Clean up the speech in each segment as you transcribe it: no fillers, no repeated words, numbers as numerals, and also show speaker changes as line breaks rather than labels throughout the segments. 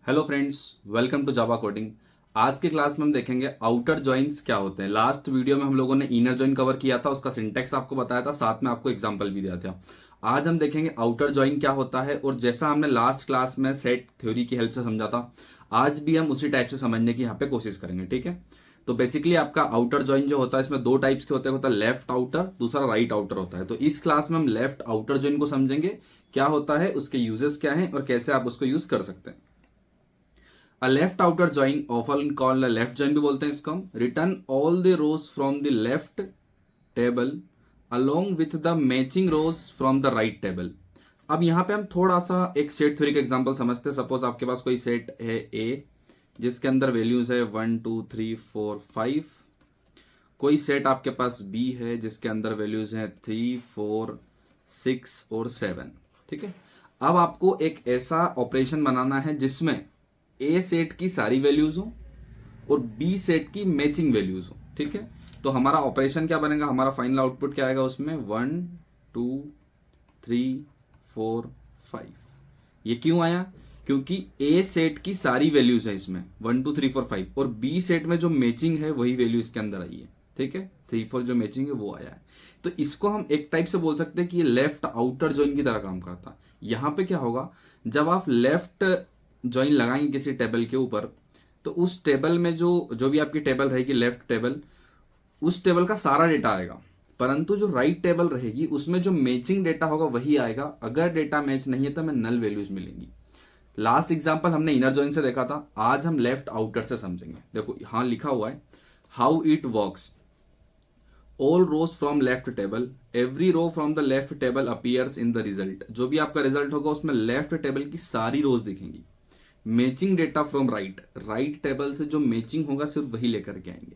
Hello friends, welcome to Java coding. आज की class में हम देखेंगे आउटर जॉइंस क्या होते हैं। लास्ट वीडियो में हम लोगों ने इनर जॉइन कवर किया था, उसका सिंटेक्स आपको बताया था, साथ में आपको एग्जांपल भी दिया था। आज हम देखेंगे आउटर जॉइन क्या होता है, और जैसा हमने लास्ट क्लास में सेट थ्योरी की हेल्प से समझा था, आज भी हम उसी टाइप से समझने की यहाँ पे कोशिश करेंगे। ठीक है, तो बेसिकली आपका आउटर जॉइन जो होता है इसमें दो टाइप्स के होते हैं, होता है लेफ्ट आउटर, दूसरा राइट आउटर होता है। तो इस क्लास में हम लेफ्ट आउटर जॉइन को समझेंगे, क्या होता है, उसके यूजेस क्या हैं और कैसे आप उसको यूज कर सकते हैं। A left outer join, often called a left join भी बोलते हैं इसको हम, return all the rows from the left table along with the matching rows from the right table। अब यहाँ पे हम थोड़ा सा एक सेट थ्योरी का एग्जांपल समझते हैं। सपोज आपके पास कोई सेट है ए जिसके अंदर वैल्यूज है 1 2 3 4 5। कोई सेट आपके पास बी है जिसके अंदर वैल्यूज हैं 3 4 6 और 7। ठीक है, अब आपको एक ऐसा ऑपरेशन बनाना है जिसमें ए सेट की सारी वैल्यूज हो और बी सेट की मैचिंग वैल्यूज हो। ठीक है, तो हमारा ऑपरेशन क्या बनेगा, हमारा फाइनल आउटपुट क्या आएगा उसमें 1 2 3 4 5। ये क्यों आया, क्योंकि ए सेट की सारी वैल्यूज है इसमें 1 2 3 4 5, और बी सेट में जो मैचिंग है वही वैल्यू इसके अंदर आई है। ठीक है, 3 4 जो मैचिंग है वो आया है। तो इसको हम एक टाइप से बोल सकते हैं कि ये लेफ्ट आउटर जॉइन की तरह काम करता है। यहां पे क्या होगा, जब आप लेफ्ट ज्वाइन लगाएंगे किसी टेबल के ऊपर, तो उस टेबल में जो जो भी आपकी टेबल रहेगी लेफ्ट टेबल, उस टेबल का सारा डेटा आएगा। परंतु जो राइट टेबल रहेगी उसमें जो मैचिंग डेटा होगा वही आएगा। अगर डेटा मैच नहीं है तो हमें नल वैल्यूज मिलेंगी। लास्ट एग्जांपल हमने इनर जॉइन से देखा था, आज हम लेफ्ट आउटर से समझेंगे। देखो यहां लिखा हुआ है how it works, all rows from left table, every row from the left table appears in the result. जो भी आपका रिजल्ट होगा उसमें लेफ्ट टेबल की सारी रोज दिखेंगी। Matching data from right, right table से जो मैचिंग होगा सिर्फ वही लेकर के आएंगे।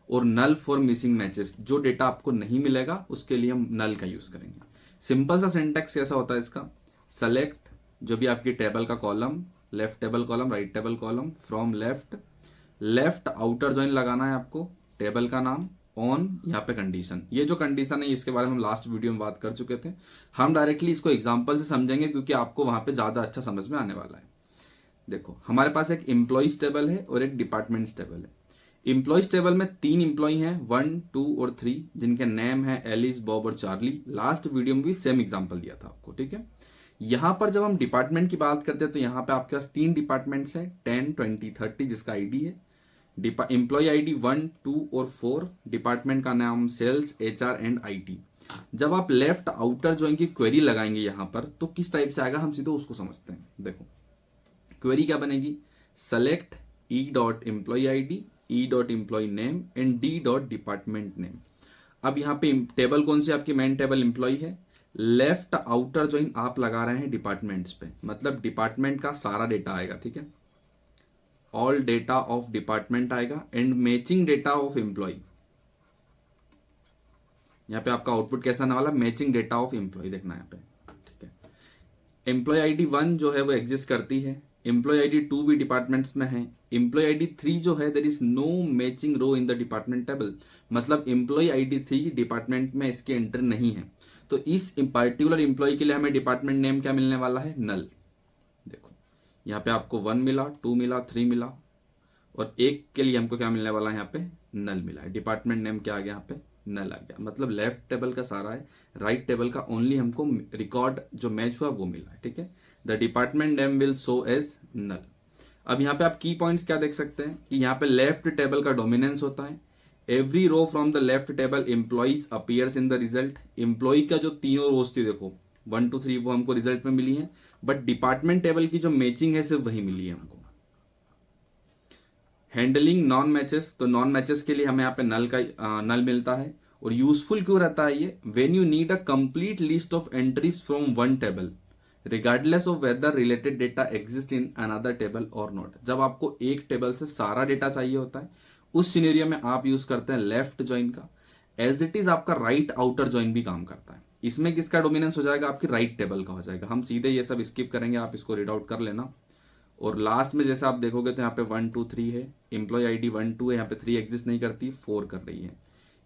और नल फॉर मिसिंग मैचेस, जो डेटा आपको नहीं मिलेगा उसके लिए हम नल का यूज करेंगे। सिंपल सा सिंटेक्स कैसा होता है इसका, सेलेक्ट जो भी आपकी टेबल का column, left table column, right table column, from left, left outer join लगाना है आपको, टेबल का नाम, ऑन यहाँ पे कंडीशन। ये जो कंडीशन है इसके बारे में हम लास्ट वीडियो में बात कर चुके थे। हम डायरेक्टली इसको एग्जांपल से समझेंगे क्योंकि आपको वहां पे ज्यादा अच्छा समझ में आने वाला है। देखो हमारे पास एक एम्प्लॉइज टेबल है और एक डिपार्टमेंट्स टेबल है। एम्प्लॉइज टेबल में 3 एम्प्लॉय हैं, 1 2 और 3, जिनके नेम है एलिस, बॉब और चार्ली। लास्ट वीडियो में भी सेम एग्जांपल दिया था आपको। ठीक है, यहां पर जब हम डिपार्टमेंट की बात करते हैं तो यहां पे आपके पास 3 डिपार्टमेंट्स हैं, 10 20 30 जिसका आईडी है। एम्प्लॉय आईडी 1 2 और 4, डिपार्टमेंट का नाम सेल्स, एचआर एंड आईटी। जब आप लेफ्ट आउटर ज्वाइन की क्वेरी लगाएंगे यहां पर तो किस टाइप से आएगा, हम सीधे उसको समझते हैं। देखो क्वेरी क्या बनेगी, select E dot employ ID, E dot employ name and D dot department name. अब यहाँ पे टेबल कौन सी आपकी मेन टेबल एम्प्लॉय है, लेफ्ट आउटर ज्वाइन आप लगा रहे हैं डिपार्टमेंट्स पे, मतलब डिपार्टमेंट का सारा डेटा आएगा। ठीक है, ऑल डेटा ऑफ डिपार्टमेंट आएगा and matching data of employ. यहाँ पे आपका आउटपुट कैसा आने वाला, मैचिंग डेटा ऑफ एम्प्लॉय, देखना यहाँ पे। ठीक है, एम्प्लॉय आईडी 1 जो है वो एग्जिस्ट करती है, एम्प्लॉय आईडी 2 भी डिपार्टमेंट्स में है, एम्प्लॉय आईडी 3 जो है there is no matching row in the department table, मतलब एम्प्लॉय आईडी 3 डिपार्टमेंट में इसके एंटर नहीं है। तो इस पर्टिकुलर एम्प्लॉय के लिए हमें डिपार्टमेंट नेम क्या मिलने वाला है, नल। देखो यहाँ पे आपको 1 मिला, 2 मिला, 3 मिला, और एक के लिए हमको क्या मिलने वाला है, यहाँ पे नल मिला है। डिपार्टमेंट नेम क्या आ गया, यहाँ पे नल आ गया, मतलब लेफ्ट टेबल का सारा है, राइट टेबल का ओनली हमको रिकॉर्ड जो मैच हुआ वो मिला है। ठीक है, the department name will show as null. अब यहाँ पे आप की पॉइंट्स क्या देख सकते हैं कि यहाँ पे लेफ्ट टेबल का डोमिनेंस होता है, every row from the left table employees appears in the result. Employ का जो तीनों रोज थी, देखो 1 2 3 वो हमको रिजल्ट में मिली है, बट डिपार्टमेंट टेबल की जो मैचिंग है सिर्फ वही मिली है हमको। हैंडलिंग नॉन मैचेस, तो नॉन मैचेस के लिए हमें यहाँ पे नल का नल मिलता है। और यूजफुल क्यों रहता है ये, when you need a complete list of entries from one table regardless of whether related data exist in another table और नॉट। जब आपको एक टेबल से सारा डेटा चाहिए होता है उस सिनेरियो में आप यूज करते हैं लेफ्ट ज्वाइन का। एज इट इज आपका राइट आउटर ज्वाइन भी काम करता है। इसमें किसका डोमिनेंस हो जाएगा, आपकी राइट टेबल का हो जाएगा। हम सीधे ये सब स्किप करेंगे, आप इसको रीड आउट कर लेना। और लास्ट में जैसे आप देखोगे तो यहाँ पे 1 2 3 है, एम्प्लॉय आईडी 1 2 है, यहाँ पे 3 एग्जिस्ट नहीं करती, 4 कर रही है।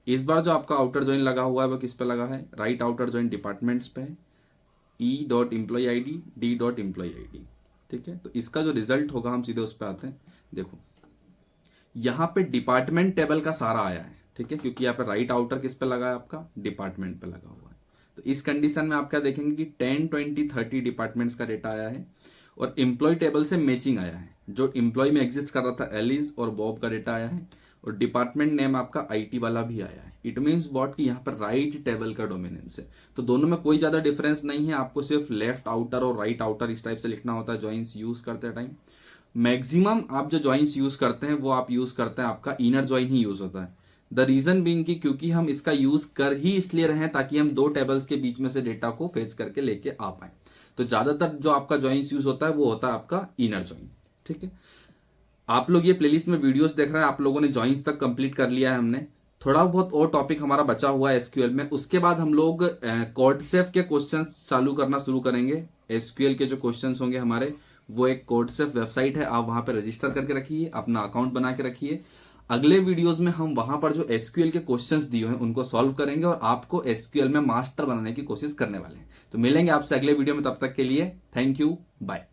इस बार जो आपका आउटर ज्वाइन लगा हुआ है वो किस पे लगा है, राइट आउटर ज्वाइन डिपार्टमेंट्स पे है, E dot employ ID, D dot employ ID. ठीक है। तो इसका जो रिजल्ट होगा हम सीधे उस पर आते हैं। देखो यहाँ पे डिपार्टमेंट टेबल का सारा आया है, ठीक है, क्योंकि यहाँ पे राइट आउटर किस पे लगा है, आपका डिपार्टमेंट पे लगा हुआ है। तो इस कंडीशन में आप क्या देखेंगे कि 10, 20, 30 डिपार्टमेंट्स का डेटा आया है और एम्प्लॉय टेबल से मैचिंग आया है। जो एम्प्लॉय में एग्जिस्ट कर रहा था एलिस और बॉब का डेटा आया है और डिपार्टमेंट नेम आपका आईटी वाला भी आया है। इट मीन्स व्हाट कि यहाँ पर राइट टेबल का डोमिनेंस है। तो दोनों में कोई ज्यादा डिफरेंस नहीं है, आपको सिर्फ लेफ्ट आउटर और राइट आउटर इस टाइप से लिखना होता है जॉइंस यूज करते टाइम। मैक्सिमम आप जो जॉइंस यूज करते हैं वो आप यूज करते हैं आपका इनर जॉइन ही यूज होता है। द रीजन बीइंग कि क्योंकि हम इसका यूज कर ही इसलिए रहे हैं ताकि हम दो टेबल्स के बीच में से डेटा को फेच करके लेके आ पाए। तो ज्यादातर जो आपका जॉइंस यूज होता है वो होता है आपका इनर जॉइन, ठीक है। आप लोग ये प्लेलिस्ट में वीडियोस देख रहे हैं, आप लोगों ने जॉइंस तक कंप्लीट कर लिया है। हमने थोड़ा बहुत और टॉपिक हमारा बचा हुआ है एसक्यूएल में। उसके बाद हम लोग कोडसेफ के क्वेश्चंस चालू करना शुरू करेंगे। एसक्यूएल के जो क्वेश्चंस होंगे हमारे, वो एक कोडसेफ वेबसाइट है, आप वहां पर रजिस्टर करके रखिए, अपना अकाउंट बना के रखिए। अगले वीडियोस में हम वहां पर जो एसक्यूएल के क्वेश्चंस दिए हैं उनको सॉल्व करेंगे और आपको एसक्यूएल में मास्टर बनाने की कोशिश करने वाले हैं। तो मिलेंगे आपसे अगले वीडियो में, तब तक के लिए थैंक यू, बाय।